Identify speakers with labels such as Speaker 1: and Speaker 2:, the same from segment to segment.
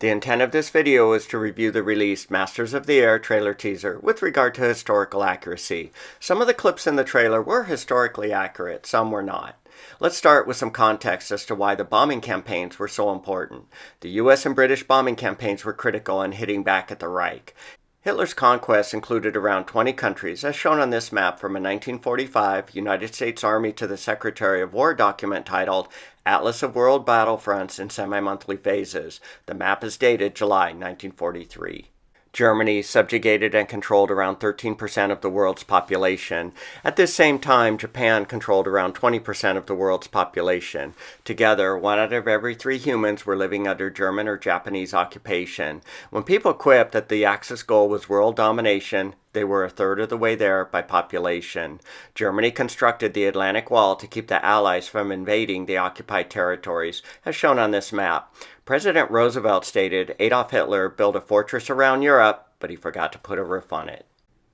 Speaker 1: The intent of this video is to review the released Masters of the Air trailer teaser with regard to historical accuracy. Some of the clips in the trailer were historically accurate, some were not. Let's start with some context as to why the bombing campaigns were so important. The US and British bombing campaigns were critical in hitting back at the Reich. Hitler's conquests included around 20 countries, as shown on this map from a 1945 United States Army to the Secretary of War document titled Atlas of World Battlefronts in Semi-Monthly Phases. The map is dated July 1943. Germany subjugated and controlled around 13% of the world's population. At this same time, Japan controlled around 20% of the world's population. Together, 1 out of every 3 humans were living under German or Japanese occupation. When people quipped that the Axis goal was world domination, they were a third of the way there by population. Germany constructed the Atlantic Wall to keep the Allies from invading the occupied territories, as shown on this map. President Roosevelt stated Adolf Hitler built a fortress around Europe, but he forgot to put a roof on it.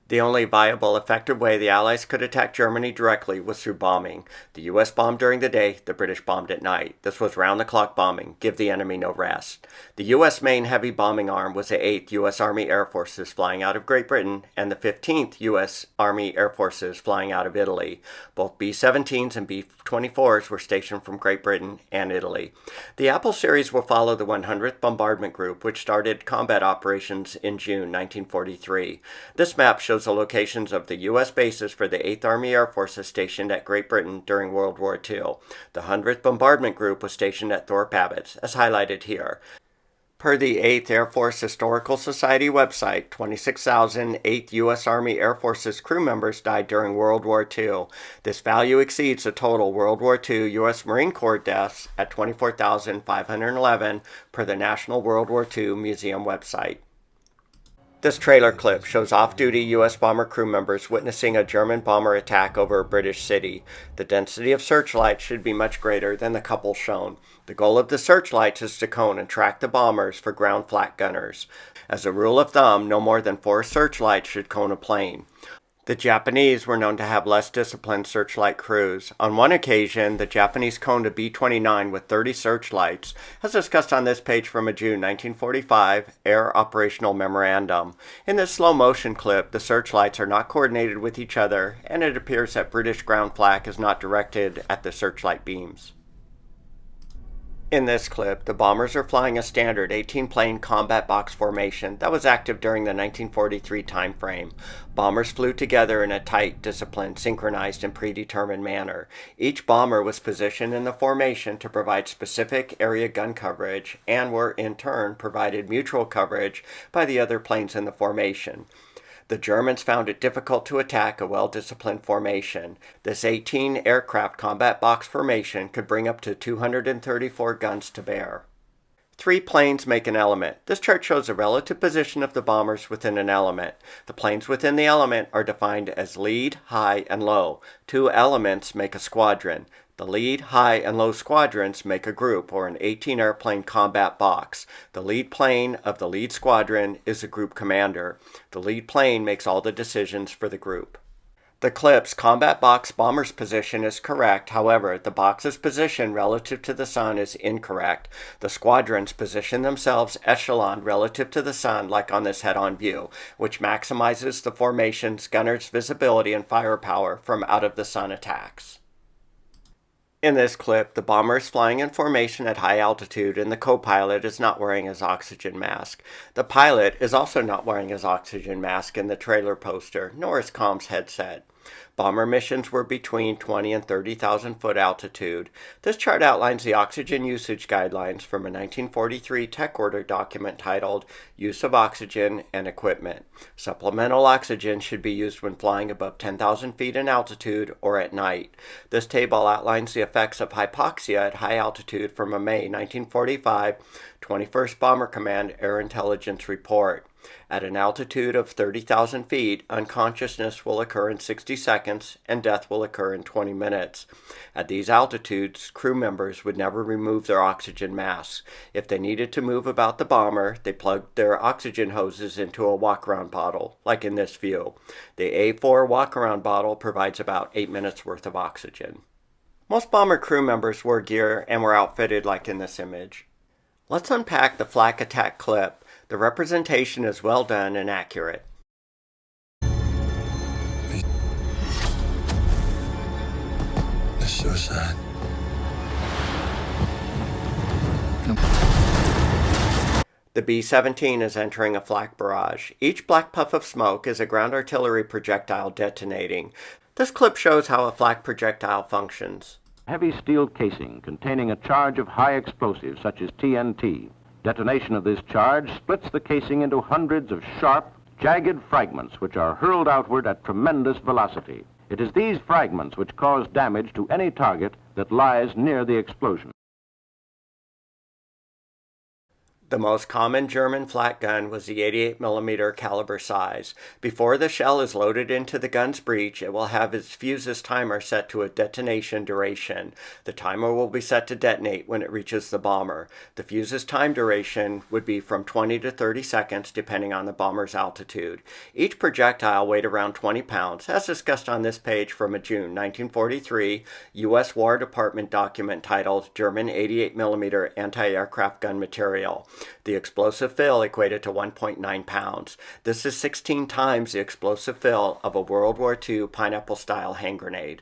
Speaker 1: The only viable, effective way the Allies could attack Germany directly was through bombing. The US bombed during the day, the British bombed at night. This was round-the-clock bombing, give the enemy no rest. The US main heavy bombing arm was the 8th US Army Air Forces flying out of Great Britain and the 15th US Army Air Forces flying out of Italy. Both B-17s and B-24s were stationed from Great Britain and Italy. The Apple series will follow the 100th Bombardment Group, which started combat operations in June 1943. This map shows the locations of the U.S. bases for the 8th Army Air Forces stationed at Great Britain during World War II. The 100th Bombardment Group was stationed at Thorpe Abbotts, as highlighted here. Per the 8th Air Force Historical Society website, 26,000 8th U.S. Army Air Forces crew members died during World War II. This value exceeds the total World War II U.S. Marine Corps deaths at 24,511 per the National World War II Museum website. This trailer clip shows off-duty U.S. bomber crew members witnessing a German bomber attack over a British city. The density of searchlights should be much greater than the couple shown. The goal of the searchlights is to cone and track the bombers for ground flak gunners. As a rule of thumb, no more than 4 searchlights should cone a plane. The Japanese were known to have less disciplined searchlight crews. On one occasion, the Japanese coned a B-29 with 30 searchlights, as discussed on this page from a June 1945 Air Operational Memorandum. In this slow-motion clip, the searchlights are not coordinated with each other, and it appears that British ground flak is not directed at the searchlight beams. In this clip, the bombers are flying a standard 18-plane combat box formation that was active during the 1943 time frame. Bombers flew together in a tight, disciplined, synchronized, and predetermined manner. Each bomber was positioned in the formation to provide specific area gun coverage and were, in turn, provided mutual coverage by the other planes in the formation. The Germans found it difficult to attack a well-disciplined formation. This 18-aircraft combat box formation could bring up to 234 guns to bear. 3 planes make an element. This chart shows the relative position of the bombers within an element. The planes within the element are defined as lead, high, and low. 2 elements make a squadron. The lead, high, and low squadrons make a group, or an 18-airplane combat box. The lead plane of the lead squadron is the group commander. The lead plane makes all the decisions for the group. The clip's combat box bomber's position is correct, however, the box's position relative to the sun is incorrect. The squadrons position themselves echelon relative to the sun, like on this head-on view, which maximizes the formation's gunner's visibility and firepower from out-of-the-sun attacks. In this clip, the bomber is flying in formation at high altitude and the co-pilot is not wearing his oxygen mask. The pilot is also not wearing his oxygen mask in the trailer poster, nor his comms headset. Bomber missions were between 20 and 30,000 foot altitude. This chart outlines the oxygen usage guidelines from a 1943 tech order document titled Use of Oxygen and Equipment. Supplemental oxygen should be used when flying above 10,000 feet in altitude or at night. This table outlines the effects of hypoxia at high altitude from a May 1945 21st Bomber Command Air Intelligence Report. At an altitude of 30,000 feet, unconsciousness will occur in 60 seconds and death will occur in 20 minutes. At these altitudes, crew members would never remove their oxygen masks. If they needed to move about the bomber, they plugged their oxygen hoses into a walk-around bottle, like in this view. The A4 walk-around bottle provides about 8 minutes worth of oxygen. Most bomber crew members wore gear and were outfitted like in this image. Let's unpack the flak attack clip. The representation is well done and accurate.
Speaker 2: It's suicide.
Speaker 1: The B-17 is entering a flak barrage. Each black puff of smoke is a ground artillery projectile detonating. This clip shows how a flak projectile functions.
Speaker 3: Heavy steel casing containing a charge of high explosives such as TNT. Detonation of this charge splits the casing into hundreds of sharp, jagged fragments which are hurled outward at tremendous velocity. It is these fragments which cause damage to any target that lies near the explosion.
Speaker 1: The most common German flak gun was the 88mm caliber size. Before the shell is loaded into the gun's breech, it will have its fuse's timer set to a detonation duration. The timer will be set to detonate when it reaches the bomber. The fuse's time duration would be from 20 to 30 seconds depending on the bomber's altitude. Each projectile weighed around 20 pounds, as discussed on this page from a June 1943 U.S. War Department document titled German 88mm Anti-Aircraft Gun Material. The explosive fill equated to 1.9 pounds. This is 16 times the explosive fill of a World War II pineapple-style hand grenade.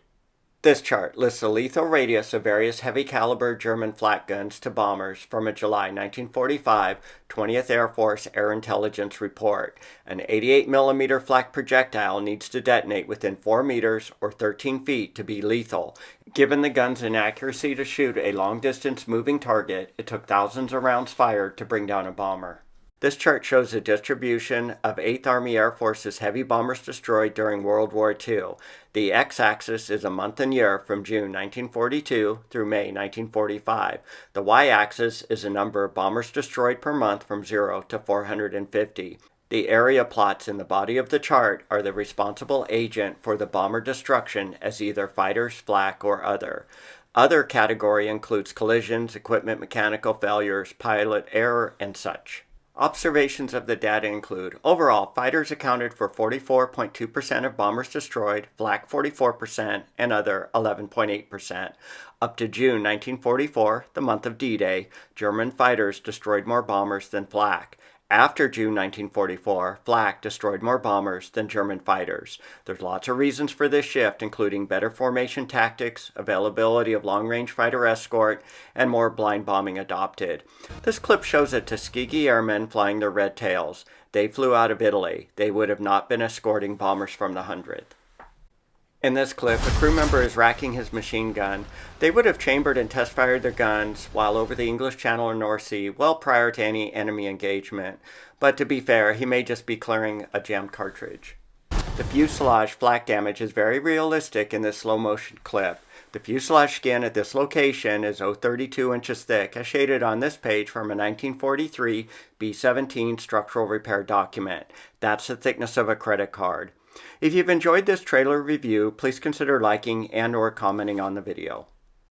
Speaker 1: This chart lists the lethal radius of various heavy caliber German flak guns to bombers from a July 1945 20th Air Force Air Intelligence report. An 88mm flak projectile needs to detonate within 4 meters or 13 feet to be lethal. Given the gun's inaccuracy to shoot a long-distance moving target, it took thousands of rounds fired to bring down a bomber. This chart shows the distribution of 8th Army Air Force's heavy bombers destroyed during World War II. The x-axis is a month and year from June 1942 through May 1945. The y-axis is the number of bombers destroyed per month from 0 to 450. The area plots in the body of the chart are the responsible agent for the bomber destruction as either fighters, flak, or other. Other category includes collisions, equipment mechanical failures, pilot error, and such. Observations of the data include, overall, fighters accounted for 44.2% of bombers destroyed, flak 44%, and other 11.8%. Up to June 1944, the month of D-Day, German fighters destroyed more bombers than flak. After June 1944, flak destroyed more bombers than German fighters. There's lots of reasons for this shift, including better formation tactics, availability of long-range fighter escort, and more blind bombing adopted. This clip shows a Tuskegee airmen flying their red tails. They flew out of Italy. They would have not been escorting bombers from the 100th. In this clip, a crew member is racking his machine gun. They would have chambered and test-fired their guns while over the English Channel or North Sea well prior to any enemy engagement. But to be fair, he may just be clearing a jammed cartridge. The fuselage flak damage is very realistic in this slow-motion clip. The fuselage skin at this location is 0.32 inches thick, as shaded on this page from a 1943 B-17 structural repair document. That's the thickness of a credit card. If you've enjoyed this trailer review, please consider liking and/or commenting on the video.